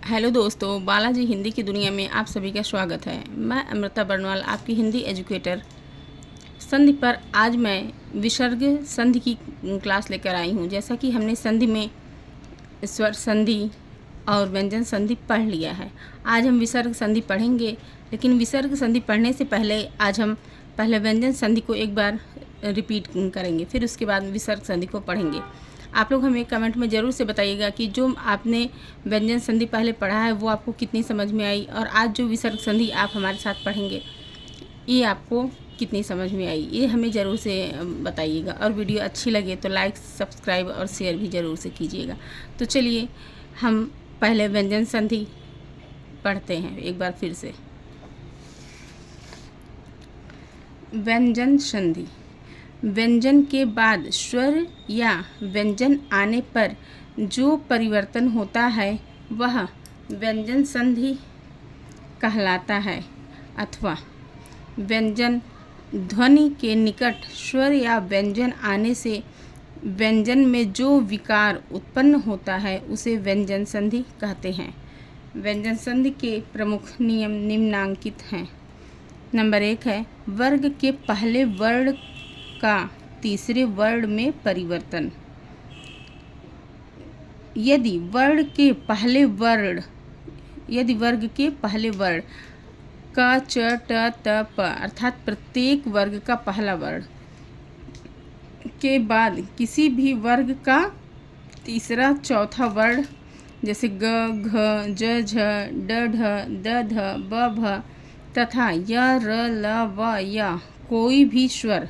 Hello दोस्तों, बालाजी हिंदी की दुनिया में आप सभी का स्वागत है। मैं अमृता बर्नवाल, आपकी हिंदी एजुकेटर। संधि पर आज मैं विसर्ग संधि की क्लास लेकर आई हूँ। जैसा कि हमने संधि में स्वर संधि और व्यंजन संधि पढ़ लिया है, आज हम विसर्ग संधि पढ़ेंगे। लेकिन विसर्ग संधि पढ़ने से पहले आज हम पहले व्यंजन संधि को एक बार रिपीट करेंगे, फिर उसके बाद विसर्ग संधि को पढ़ेंगे। आप लोग हमें कमेंट में ज़रूर से बताइएगा कि जो आपने व्यंजन संधि पहले पढ़ा है वो आपको कितनी समझ में आई, और आज जो विसर्ग संधि आप हमारे साथ पढ़ेंगे ये आपको कितनी समझ में आई, ये हमें ज़रूर से बताइएगा। और वीडियो अच्छी लगे तो लाइक, सब्सक्राइब और शेयर भी ज़रूर से कीजिएगा। तो चलिए हम पहले व्यंजन संधि पढ़ते हैं एक बार फिर से। व्यंजन संधि। व्यंजन के बाद स्वर या व्यंजन आने पर जो परिवर्तन होता है वह व्यंजन संधि कहलाता है, अथवा व्यंजन ध्वनि के निकट स्वर या व्यंजन आने से व्यंजन में जो विकार उत्पन्न होता है उसे व्यंजन संधि कहते हैं। व्यंजन संधि के प्रमुख नियम निम्नांकित हैं। नंबर 1 है वर्ग के पहले वर्ण का तीसरे वर्ण में परिवर्तन। यदि वर्ग के पहले वर्ण क, च, ट, त, प अर्थात प्रत्येक वर्ग का पहला वर्ण के बाद किसी भी वर्ग का तीसरा चौथा वर्ण जैसे ग, घ, ज, झ, ड, ढ, द, ध, ब, भ तथा य, र, ल, व या कोई भी स्वर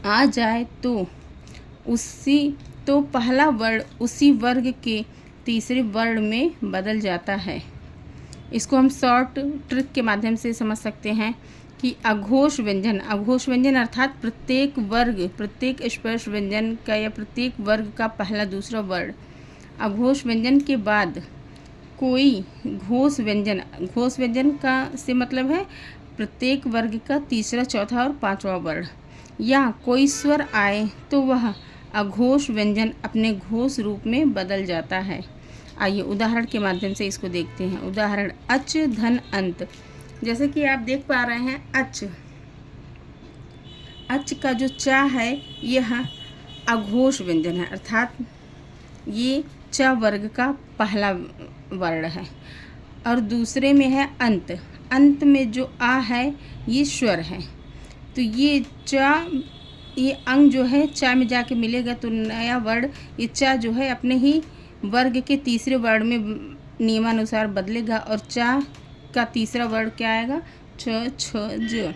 आ जाए तो पहला वर्ण उसी वर्ग के तीसरे वर्ण में बदल जाता है। इसको हम शॉर्ट ट्रिक के माध्यम से समझ सकते हैं कि अघोष व्यंजन अर्थात प्रत्येक स्पर्श व्यंजन का या प्रत्येक वर्ग का पहला दूसरा वर्ण। अघोष व्यंजन के बाद कोई घोष व्यंजन का से मतलब है प्रत्येक वर्ग का तीसरा, चौथा और पांचवा वर्ण, या कोई स्वर आए तो वह अघोष व्यंजन अपने घोष रूप में बदल जाता है। आइए उदाहरण के माध्यम से इसको देखते हैं। उदाहरण अच, धन, अंत। जैसे कि आप देख पा रहे हैं अच का जो चा है यह अघोष व्यंजन है, अर्थात ये च वर्ग का पहला वर्ण है। और दूसरे में है अंत में जो आ है ये स्वर है। तो ये अंग जो है चा में जाके मिलेगा तो नया वर्ण ये चा जो है अपने ही वर्ग के तीसरे वर्ण में नियमानुसार बदलेगा, और चा का तीसरा वर्ण क्या आएगा? छ, छ, ज।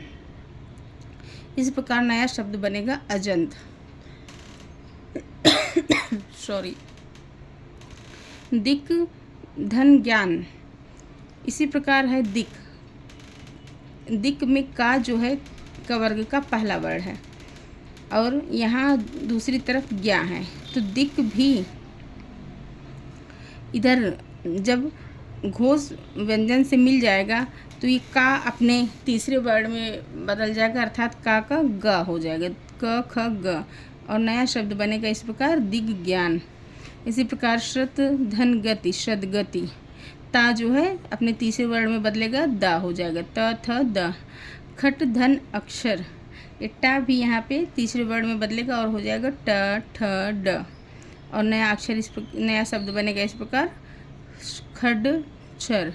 इस प्रकार नया शब्द बनेगा अजंत। सॉरी। दिक, धन, ज्ञान। इसी प्रकार है दिक में का जो है क वर्ग का पहला वर्ण है, और यहाँ दूसरी तरफ ज्ञा है। तो दिक भी इधर जब घोष व्यंजन से मिल जाएगा तो ये का अपने तीसरे वर्ण में बदल जाएगा, अर्थात का ग हो जाएगा, क, ख, ग, और नया शब्द बनेगा इस प्रकार दिग्ज्ञान। इसी प्रकार श्रुत, धन, गति, सदगति। ता जो है अपने तीसरे वर्ण में बदलेगा, दा हो जाएगा, त, थ, द। खट, धन, अक्षर। टा भी यहाँ पे तीसरे वर्ण में बदलेगा और हो जाएगा ट, ठ, ड, और नया शब्द बनेगा इस प्रकार खड, क्षर।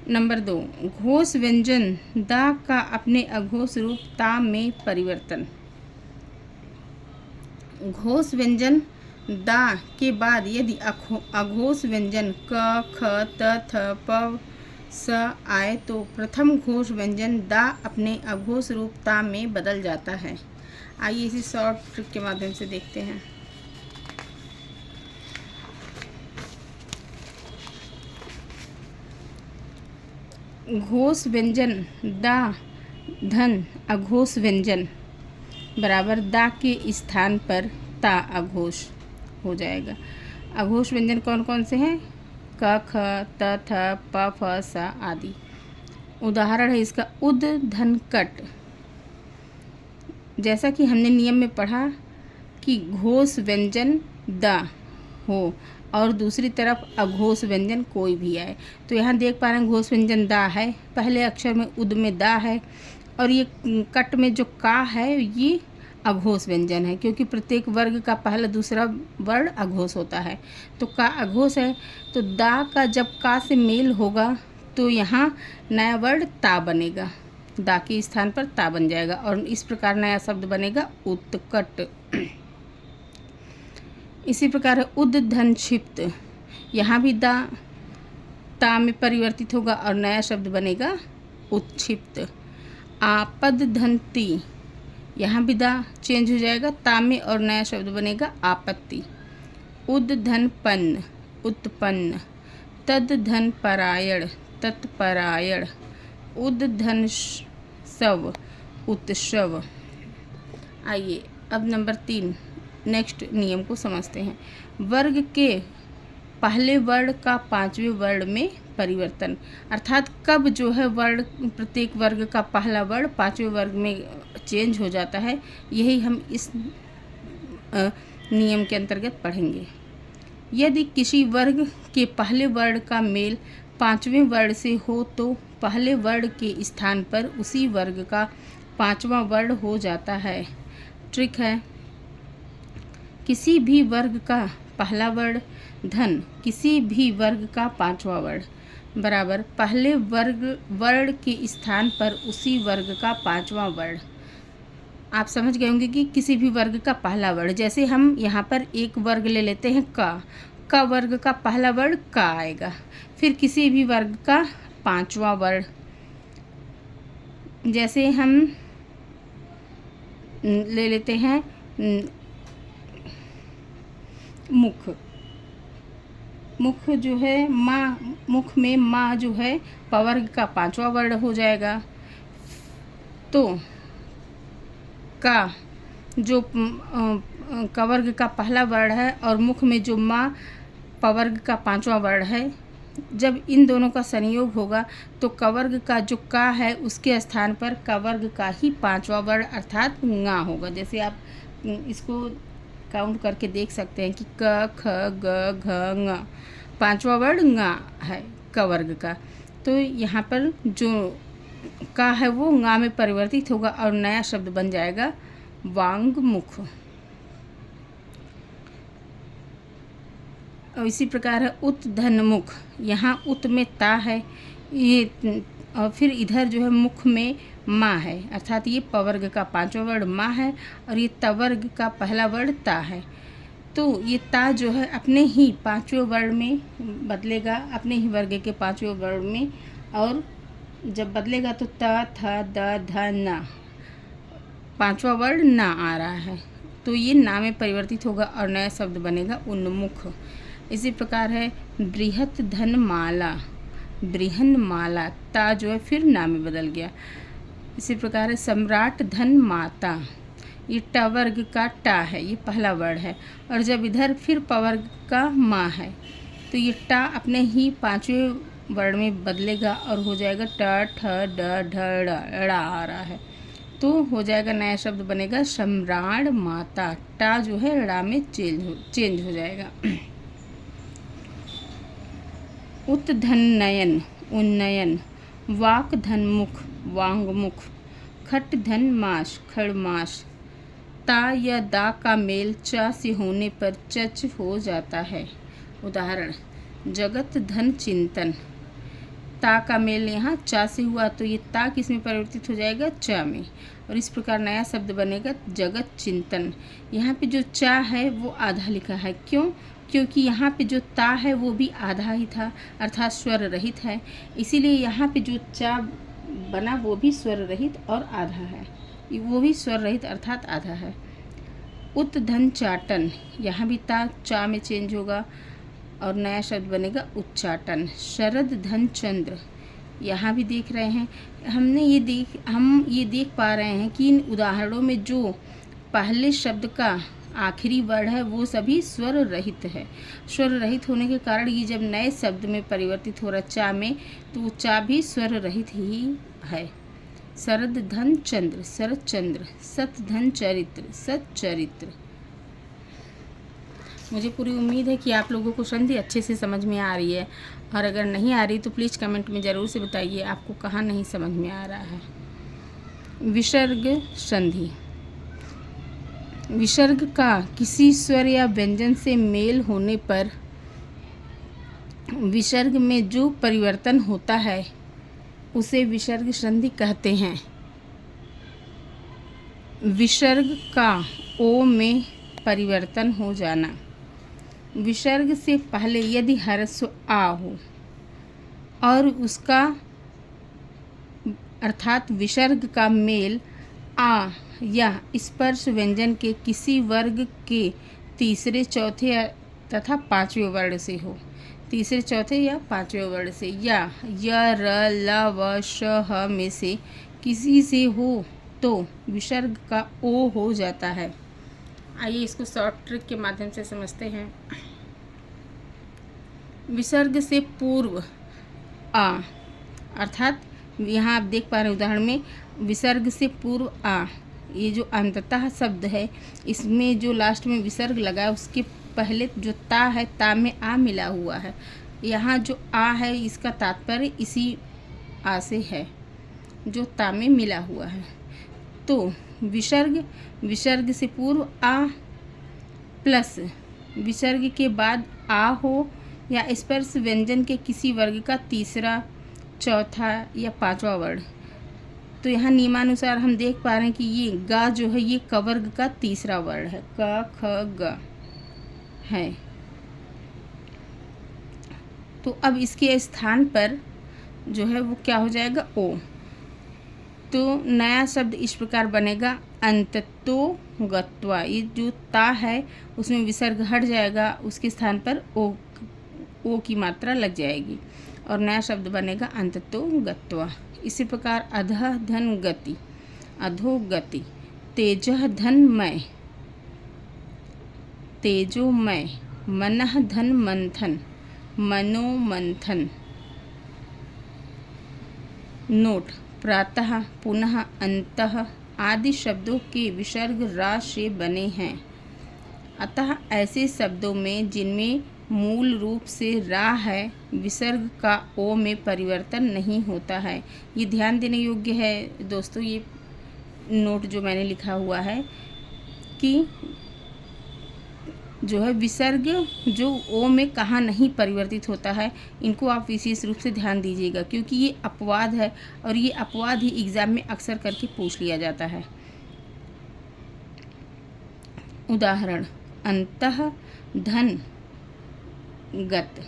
नंबर 2 घोष व्यंजन दा का अपने अघोष रूप ता में परिवर्तन। घोष व्यंजन दा के बाद यदि अघोष व्यंजन क, ख, त, थ, प, स आए तो प्रथम घोष व्यंजन दा अपने अघोष रूप ता में बदल जाता है। आइए इसी शॉर्ट ट्रिक के माध्यम से देखते हैं। घोष व्यंजन दा, धन, अघोष व्यंजन बराबर दा के स्थान पर ता अघोष हो जाएगा। अघोष व्यंजन कौन कौन से हैं? क, ख, त, थ, प, फ, स आदि। उदाहरण है इसका उद, धन, कट। जैसा कि हमने नियम में पढ़ा कि घोष व्यंजन द हो और दूसरी तरफ अघोष व्यंजन कोई भी आए। तो यहाँ देख पा रहे हैं घोष व्यंजन दा है, पहले अक्षर में उद में दा है और ये कट में जो का है ये अघोष व्यंजन है, क्योंकि प्रत्येक वर्ग का पहला दूसरा वर्ण अघोष होता है। तो का अघोष है, तो दा का जब का से मेल होगा तो यहाँ नया वर्ण ता बनेगा, दा के स्थान पर ता बन जाएगा और इस प्रकार नया शब्द बनेगा उत्कट। इसी प्रकार है उद्धन क्षिप्त, यहाँ भी दा ता में परिवर्तित होगा और नया शब्द बनेगा उत्क्षिप्त। आपद धनती, यहाँ भी दा चेंज हो जाएगा ता में और नया शब्द बनेगा आपत्ति। उद्धन पन्न उत्पन्न, तद्धन परायण तत्परायण, उद्धन शव उत्सव। आइए अब नंबर 3 नेक्स्ट नियम को समझते हैं। वर्ग के पहले वर्ण का पांचवें वर्ण में परिवर्तन, अर्थात कब जो है वर्ण प्रत्येक वर्ग का पहला वर्ण पांचवें वर्ग में चेंज हो जाता है, यही हम इस नियम के अंतर्गत पढ़ेंगे। यदि किसी वर्ग के पहले वर्ण का मेल पांचवें वर्ण से हो तो पहले वर्ण के स्थान पर उसी वर्ग का पांचवा वर्ण हो जाता है। ट्रिक है, किसी भी वर्ग का पहला वर्ण धन किसी भी वर्ग का पांचवा वर्ण बराबर पहले वर्ण के स्थान पर उसी वर्ग का पांचवा वर्ण। आप समझ गए होंगे कि किसी भी वर्ग का पहला वर्ण, जैसे हम यहाँ पर एक वर्ग ले लेते हैं का वर्ग का पहला वर्ण का आएगा, फिर किसी भी वर्ग का पांचवा वर्ण, जैसे हम ले लेते हैं मुख जो है माँ, मुख में माँ जो है पवर्ग का पांचवा वर्ण हो जाएगा। तो का जो कवर्ग का पहला वर्ण है और मुख में जो माँ पवर्ग का पांचवा वर्ण है, जब इन दोनों का संयोग होगा तो कवर्ग का जो का है उसके स्थान पर कवर्ग का ही पांचवा वर्ण अर्थात ङा होगा। जैसे आप इसको काउंट करके देख सकते हैं कि क ख ग घ ङ, पांचवा वर्ण ङा है कवर्ग का। तो यहाँ पर जो का है वो ङा में परिवर्तित होगा और नया शब्द बन जाएगा वांग मुख। और इसी प्रकार है उत धन मुख, यहाँ उत में ता है ये और फिर इधर जो है मुख में माँ है, अर्थात ये पवर्ग का पांचवा वर्ण माँ है और ये तवर्ग का पहला वर्ण ता है। तो ये ता जो है अपने ही पांचवें वर्ण में बदलेगा, अपने ही वर्ग के पांचवें वर्ण में, और जब बदलेगा तो ता था द ध ना, पांचवा वर्ण ना आ रहा है तो ये ना में परिवर्तित होगा और नया शब्द बनेगा उन्मुख। इसी प्रकार है बृहत धन माला, बृहन माला, ता जो है फिर ना में बदल गया। इसी प्रकार है सम्राट धन माता, ये ट वर्ग का टा है, ये पहला वर्ण है और जब इधर फिर पवर्ग का माँ है तो ये टा अपने ही पांचवें वर्ण में बदलेगा और हो जाएगा ट ठ ड ढ ड़ आ रहा है तो हो जाएगा नया शब्द बनेगा सम्राट माता, टा जो है ड़ा में चेंज हो जाएगा। उत धन नयन उन्नयन, वाक धन मुख वांग मुख, खट धन माश खड़माश, ता या दा का मेल चा से होने पर चच हो जाता है। उदाहरण, जगत धन चिंतन, ता का मेल यहाँ चा से हुआ तो ये ता किस में परिवर्तित हो जाएगा चा में, और इस प्रकार नया शब्द बनेगा जगत चिंतन। यहाँ पे जो चा है वो आधा लिखा है, क्यों? क्योंकि यहाँ पे जो ता है वो भी आधा ही था अर्थात स्वर रहित है, इसीलिए यहाँ पे जो चा बना वो भी स्वर रहित और आधा है, वो भी स्वर रहित अर्थात आधा है। उत धन चाटन, यहाँ भी ता चा में चेंज होगा और नया शब्द बनेगा उच्चाटन। शरद धन चंद्र, यहाँ भी देख रहे हैं हम ये देख पा रहे हैं कि इन उदाहरणों में जो पहले शब्द का आखिरी वर्ण है वो सभी स्वर रहित है। स्वर रहित होने के कारण ये जब नए शब्द में परिवर्तित हो रहा चा में तो वो चा भी स्वर रहित ही है। शरद धन चंद्र शरद चंद्र, सत धन चरित्र सत चरित्र। मुझे पूरी उम्मीद है कि आप लोगों को संधि अच्छे से समझ में आ रही है, और अगर नहीं आ रही तो प्लीज़ कमेंट में ज़रूर से बताइए आपको कहाँ नहीं समझ में आ रहा है। विसर्ग संधि। विसर्ग का किसी स्वर या व्यंजन से मेल होने पर विसर्ग में जो परिवर्तन होता है उसे विसर्ग संधि कहते हैं। विसर्ग का ओ में परिवर्तन हो जाना। विसर्ग से पहले यदि ह्रस्व आ हो और उसका अर्थात विसर्ग का मेल आ या स्पर्श व्यंजन के किसी वर्ग के तीसरे, चौथे तथा पांचवें वर्ण से हो, तीसरे, चौथे या पांचवें वर्ण से, या य, र, ल, व, श, ह में से किसी से हो तो विसर्ग का ओ हो जाता है। आइए इसको शॉर्ट ट्रिक के माध्यम से समझते हैं। विसर्ग से पूर्व आ, अर्थात यहाँ आप देख पा रहे हैं उदाहरण में, विसर्ग से पूर्व आ, ये जो अंततः शब्द है इसमें जो लास्ट में विसर्ग लगा है उसके पहले जो ता है, ता में आ मिला हुआ है। यहाँ जो आ है इसका तात्पर्य इसी आ से है जो ता में मिला हुआ है। तो विसर्ग से पूर्व आ प्लस विसर्ग के बाद आ हो या स्पर्श व्यंजन के किसी वर्ग का तीसरा, चौथा या पांचवा वर्ण। तो यहाँ नियमानुसार हम देख पा रहे हैं कि ये गा जो है ये क वर्ग का तीसरा वर्ण है, क, ख, ग है। तो अब इसके स्थान पर जो है वो क्या हो जाएगा, ओ। तो नया शब्द इस प्रकार बनेगा, अंततो गत्वा। ये जो ता है उसमें विसर्ग हट जाएगा, उसके स्थान पर ओ की मात्रा लग जाएगी और नया शब्द बनेगा अंततो गत्वा। इसी प्रकार अधः धन गति, अधोगति। तेजः धन मय, तेजोमय। मनः धन मंथन, मनोमंथन। नोट: प्रातः, पुनः, अंतः आदि शब्दों के विसर्ग रा से बने हैं। अतः ऐसे शब्दों में जिनमें मूल रूप से रा है विसर्ग का ओ में परिवर्तन नहीं होता है। ये ध्यान देने योग्य है दोस्तों, ये नोट जो मैंने लिखा हुआ है कि जो है विसर्ग जो ओ में कहाँ नहीं परिवर्तित होता है, इनको आप विशेष रूप से ध्यान दीजिएगा क्योंकि ये अपवाद है और ये अपवाद ही एग्ज़ाम में अक्सर करके पूछ लिया जाता है। उदाहरण: अंतः धन गत।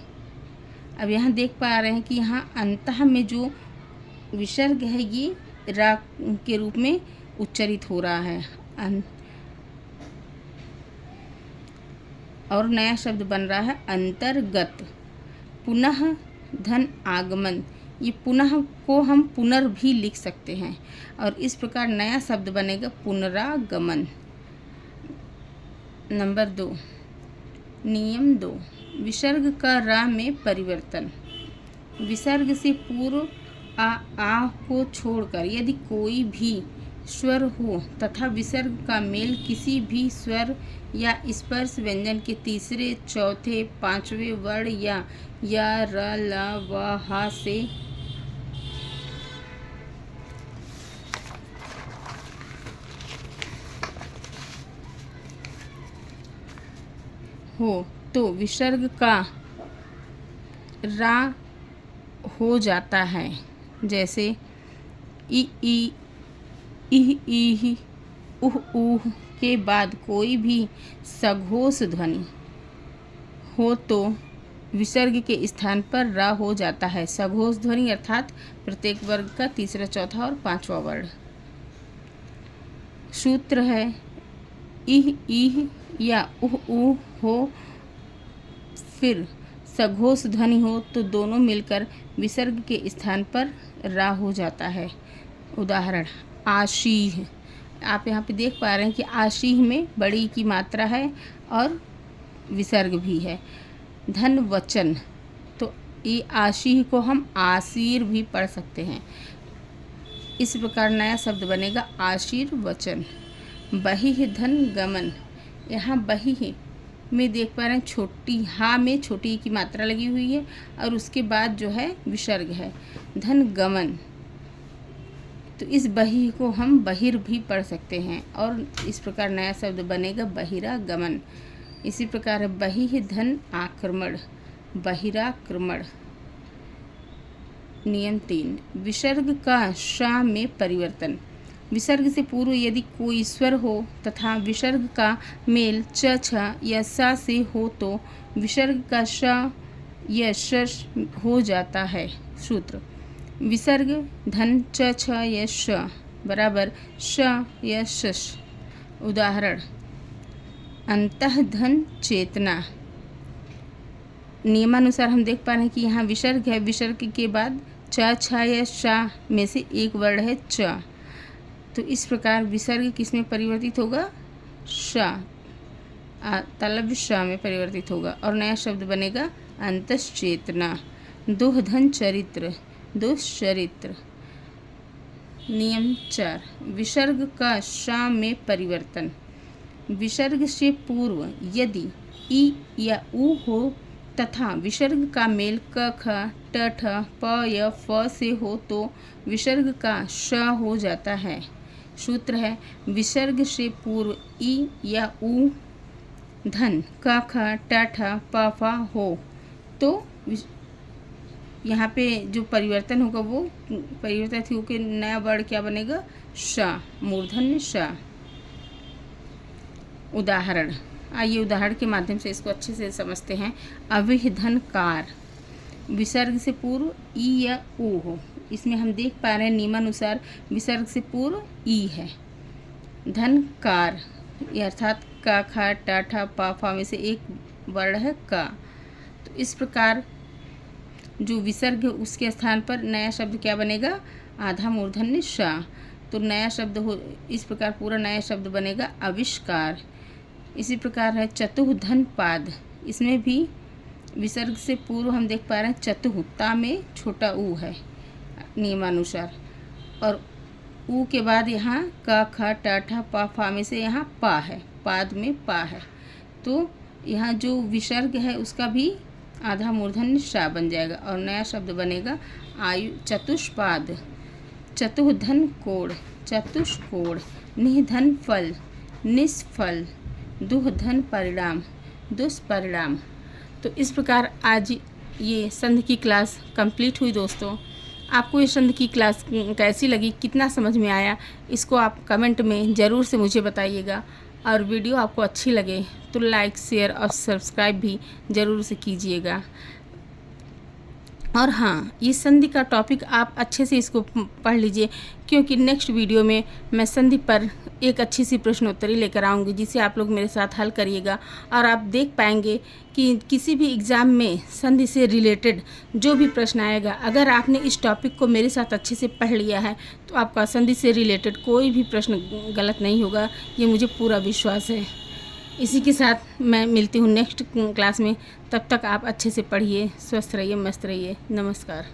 अब यहाँ देख पा रहे हैं कि यहाँ अंतः में जो विसर्ग है ये रा के रूप में उच्चरित हो रहा है और नया शब्द बन रहा है अंतर्गत। पुनः धन आगमन, ये पुनः को हम पुनर् भी लिख सकते हैं और इस प्रकार नया शब्द बनेगा पुनरागमन। नंबर 2, नियम 2, विसर्ग का रा में परिवर्तन। विसर्ग से पूर्व आ को छोड़कर यदि कोई भी स्वर हो तथा विसर्ग का मेल किसी भी स्वर या स्पर्श व्यंजन के तीसरे, चौथे, पांचवें वर्ण या र, ल, व, ह से हो तो विसर्ग का रा हो जाता है। जैसे इ, इह, ईह, उह, ऊह के बाद कोई भी सघोष ध्वनि हो तो विसर्ग के स्थान पर रा हो जाता है। सघोष ध्वनि अर्थात प्रत्येक वर्ग का तीसरा, चौथा और पांचवा वर्ण। सूत्र है इह, ईह या उह, ऊह हो फिर सघोष ध्वनि हो तो दोनों मिलकर विसर्ग के स्थान पर रा हो जाता है। उदाहरण: आशीह। आप यहाँ पे देख पा रहे हैं कि आशीह में बड़ी की मात्रा है और विसर्ग भी है। धन वचन, तो ये आशीह को हम आशीर भी पढ़ सकते हैं। इस प्रकार नया शब्द बनेगा आशीर्वचन। बहिः धन गमन, यहाँ बहिः में देख पा रहे हैं छोटी हा में छोटी की मात्रा लगी हुई है और उसके बाद जो है विसर्ग है। धन गमन, तो इस बही को हम बहिर भी पढ़ सकते हैं और इस प्रकार नया शब्द बनेगा बहिरागमन। इसी प्रकार है बहि धन आक्रमण, बहिराक्रमण। नियम 3, विसर्ग का शा में परिवर्तन। विसर्ग से पूर्व यदि कोई स्वर हो तथा विसर्ग का मेल च छ या सा से हो तो विसर्ग का श या श हो जाता है। सूत्र, विसर्ग धन च छ या श बराबर श या शश। उदाहरण, अंतः धन चेतना। नियमानुसार हम देख पा रहे हैं कि यहाँ विसर्ग है, विसर्ग के बाद च छ या शा में से एक वर्ण है च, तो इस प्रकार विसर्ग किस में परिवर्तित होगा? शा, तालव्य शा में परिवर्तित होगा और नया शब्द बनेगा अंतश्चेतना। दोह धन चरित्र, दुश्चरित्र। नियम 4, विसर्ग का शा में परिवर्तन। विसर्ग से पूर्व यदि ई या उ हो तथा विसर्ग का मेल क ख ट ठ प या फ से हो तो विसर्ग का श हो जाता है। सूत्र है, विसर्ग से पूर्व ई या उ धन क ख ट ठ प फ हो तो यहाँ पे जो परिवर्तन होगा वो परिवर्तित होकर नया वर्ण क्या बनेगा? श, मूर्धन्य श। उदाहरण, आइए उदाहरण के माध्यम से इसको अच्छे से समझते हैं। अविह धन कार, विसर्ग से पूर्व ई या उ हो, इसमें हम देख पा रहे हैं नियमानुसार विसर्ग से पूर्व ई है। धन कार अर्थात का खा टा ठा पा फा में से एक वर्ण है का, तो इस प्रकार जो विसर्ग है उसके स्थान पर नया शब्द क्या बनेगा? आधा मूर्धन्य श। तो नया शब्द हो, इस प्रकार पूरा नया शब्द बनेगा आविष्कार। इसी प्रकार है चतुः धन पाद, इसमें भी विसर्ग से पूर्व हम देख पा रहे हैं चतुः ता में छोटा ऊ है नियमानुसार और ऊ के बाद यहाँ का ख टा ठा पा फा में से यहाँ पा है, पाद में पा है, तो यहाँ जो विसर्ग है उसका भी आधा मूर्धन्य शा बन जाएगा और नया शब्द बनेगा आयु चतुष्पाद। चतुः धन कोण, चतुष्कोण। निह धन फल, निष्फल। दुह धन परिणाम, दुष्परिणाम। तो इस प्रकार आज ये संधि की क्लास कंप्लीट हुई। दोस्तों, आपको ये संधि की क्लास कैसी लगी, कितना समझ में आया, इसको आप कमेंट में ज़रूर से मुझे बताइएगा और वीडियो आपको अच्छी लगे तो लाइक, शेयर और सब्सक्राइब भी ज़रूर से कीजिएगा। और हाँ, इस संधि का टॉपिक आप अच्छे से इसको पढ़ लीजिए क्योंकि नेक्स्ट वीडियो में मैं संधि पर एक अच्छी सी प्रश्नोत्तरी लेकर आऊँगी जिसे आप लोग मेरे साथ हल करिएगा और आप देख पाएंगे कि किसी भी एग्ज़ाम में संधि से रिलेटेड जो भी प्रश्न आएगा, अगर आपने इस टॉपिक को मेरे साथ अच्छे से पढ़ लिया है तो आपका संधि से रिलेटेड कोई भी प्रश्न गलत नहीं होगा, ये मुझे पूरा विश्वास है। इसी के साथ मैं मिलती हूँ नेक्स्ट क्लास में, तब तक आप अच्छे से पढ़िए, स्वस्थ रहिए, मस्त रहिए। नमस्कार।